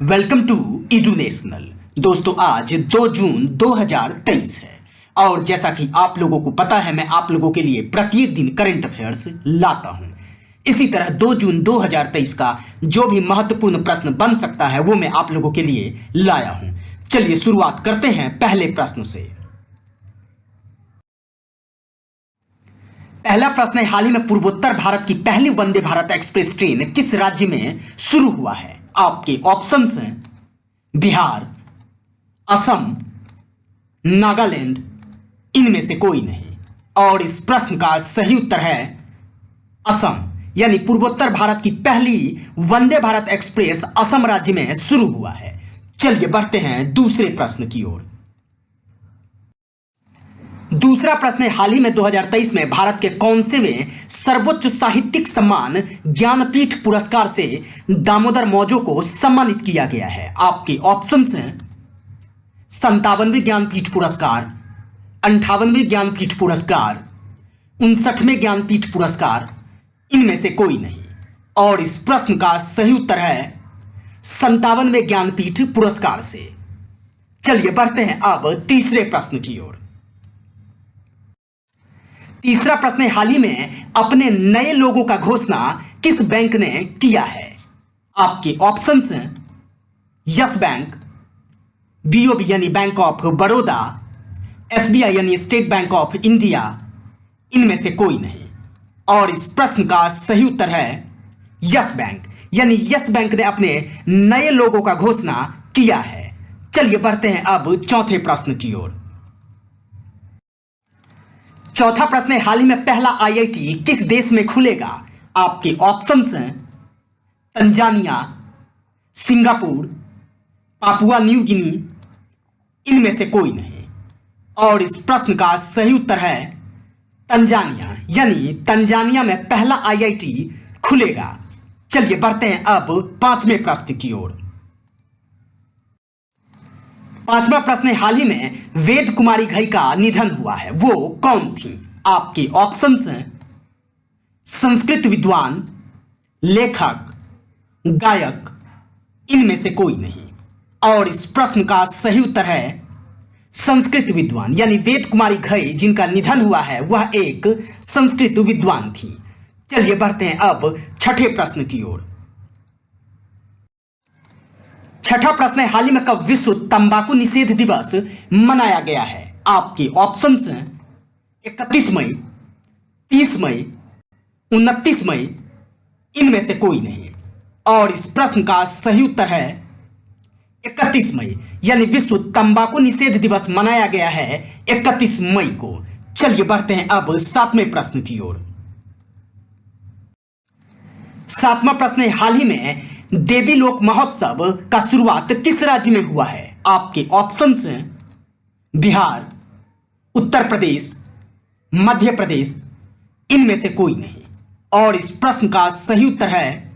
Welcome to एडुनेशनल। दोस्तों आज 2 जून 2023 है और जैसा कि आप लोगों को पता है मैं आप लोगों के लिए प्रत्येक दिन करंट अफेयर्स लाता हूं। इसी तरह 2 जून 2023 का जो भी महत्वपूर्ण प्रश्न बन सकता है वो मैं आप लोगों के लिए लाया हूं। चलिए शुरुआत करते हैं पहले प्रश्न से। पहला प्रश्न है, हाल ही में पूर्वोत्तर भारत की पहली वंदे भारत एक्सप्रेस ट्रेन किस राज्य में शुरू हुआ है? आपके ऑप्शंस हैं बिहार, असम, नागालैंड, इनमें से कोई नहीं। और इस प्रश्न का सही उत्तर है असम, यानी पूर्वोत्तर भारत की पहली वंदे भारत एक्सप्रेस असम राज्य में शुरू हुआ है। चलिए बढ़ते हैं दूसरे प्रश्न की ओर। दूसरा प्रश्न है, हाल ही में 2023 में भारत के कौनसेवें सर्वोच्च साहित्यिक सम्मान ज्ञानपीठ पुरस्कार से दामोदर मौजो को सम्मानित किया गया है? आपके ऑप्शंस हैं 57वें ज्ञानपीठ पुरस्कार, 58वें ज्ञानपीठ पुरस्कार, 59वें ज्ञानपीठ पुरस्कार, इनमें से कोई नहीं। और इस प्रश्न का सही उत्तर है 57वें ज्ञानपीठ पुरस्कार से। चलिए बढ़ते हैं अब तीसरे प्रश्न की ओर। तीसरा प्रश्न है, हाल ही में अपने नए लोगों का घोषणा किस बैंक ने किया है? आपके ऑप्शंस हैं यस बैंक, बीओबी यानी बैंक ऑफ बड़ौदा, एसबीआई यानी स्टेट बैंक ऑफ इंडिया, इनमें से कोई नहीं। और इस प्रश्न का सही उत्तर है यस बैंक, यानी यस बैंक ने अपने नए लोगों का घोषणा किया है। चलिए बढ़ते हैं अब चौथे प्रश्न की ओर। चौथा प्रश्न है, हाल ही में पहला आईआईटी किस देश में खुलेगा? आपके ऑप्शंस हैं Tanzania, Singapore, Papua New Guinea, इनमें से कोई नहीं। और इस प्रश्न का सही उत्तर है तंजानिया, यानी तंजानिया में पहला आईआईटी खुलेगा। चलिए बढ़ते हैं अब पांचवें प्रश्न की ओर। पांचवा प्रश्न है, हाल ही में वेद कुमारी घई का निधन हुआ है, वो कौन थी? आपके ऑप्शंस हैं संस्कृत विद्वान, लेखक, गायक, इनमें से कोई नहीं। और इस प्रश्न का सही उत्तर है संस्कृत विद्वान, यानी वेद कुमारी घई जिनका निधन हुआ है वह एक संस्कृत विद्वान थी। चलिए बढ़ते हैं अब छठे प्रश्न की ओर। छठा प्रश्न है, हाल ही में कब विश्व तंबाकू निषेध दिवस मनाया गया है? आपके ऑप्शंस हैं 31 मई, 30 मई, 29 मई, इनमें से कोई नहीं। और इस प्रश्न का सही उत्तर है 31 मई, यानी विश्व तंबाकू निषेध दिवस मनाया गया है 31 मई को। चलिए बढ़ते हैं अब सातवें प्रश्न की ओर। सातवां प्रश्न है, हाल ही में देवी लोक महोत्सव का शुरुआत किस राज्य में हुआ है? आपके ऑप्शंस हैं बिहार, उत्तर प्रदेश, मध्य प्रदेश, इनमें से कोई नहीं। और इस प्रश्न का सही उत्तर है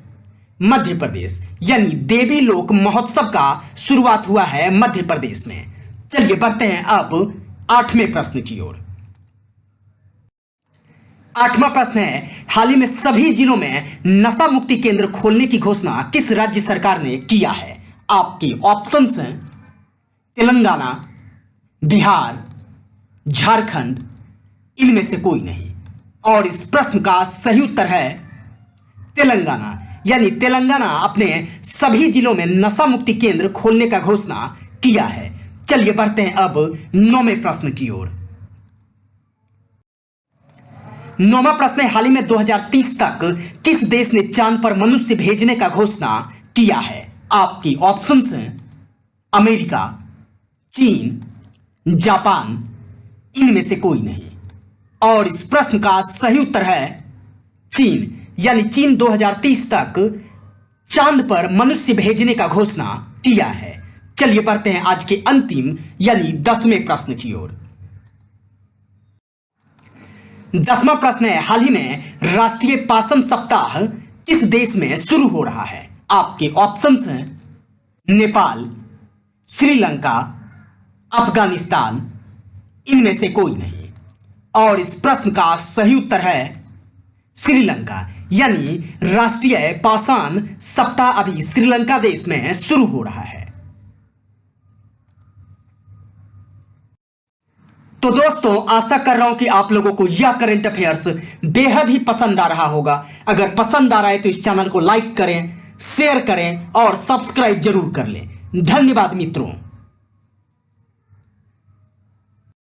मध्य प्रदेश, यानी देवी लोक महोत्सव का शुरुआत हुआ है मध्य प्रदेश में। चलिए बढ़ते हैं अब आठवें प्रश्न की ओर। आठवां प्रश्न है, हाल ही में सभी जिलों में नशा मुक्ति केंद्र खोलने की घोषणा किस राज्य सरकार ने किया है? आपके ऑप्शंस हैं तेलंगाना, बिहार, झारखंड, इनमें से कोई नहीं। और इस प्रश्न का सही उत्तर है तेलंगाना, यानी तेलंगाना अपने सभी जिलों में नशा मुक्ति केंद्र खोलने का घोषणा किया है। चलिए बढ़ते हैं अब नौवें प्रश्न की ओर। नौवां प्रश्न है, हाल ही में 2030 तक किस देश ने चांद पर मनुष्य भेजने का घोषणा किया है? आपकी ऑप्शंस हैं अमेरिका, चीन, जापान, इनमें से कोई नहीं। और इस प्रश्न का सही उत्तर है चीन, यानी चीन 2030 तक चांद पर मनुष्य भेजने का घोषणा किया है। चलिए बढ़ते हैं आज के अंतिम यानी 10वें प्रश्न की ओर। 10वां प्रश्न है, हाल ही में राष्ट्रीय पाषण सप्ताह किस देश में शुरू हो रहा है? आपके ऑप्शंस हैं नेपाल, श्रीलंका, अफगानिस्तान, इनमें से कोई नहीं। और इस प्रश्न का सही उत्तर है श्रीलंका, यानी राष्ट्रीय पाषाण सप्ताह अभी श्रीलंका देश में शुरू हो रहा है। तो दोस्तों, आशा कर रहा हूं कि आप लोगों को यह करंट अफेयर्स बेहद ही पसंद आ रहा होगा। अगर पसंद आ रहा है तो इस चैनल को लाइक करें, शेयर करें और सब्सक्राइब जरूर कर लें। धन्यवाद मित्रों।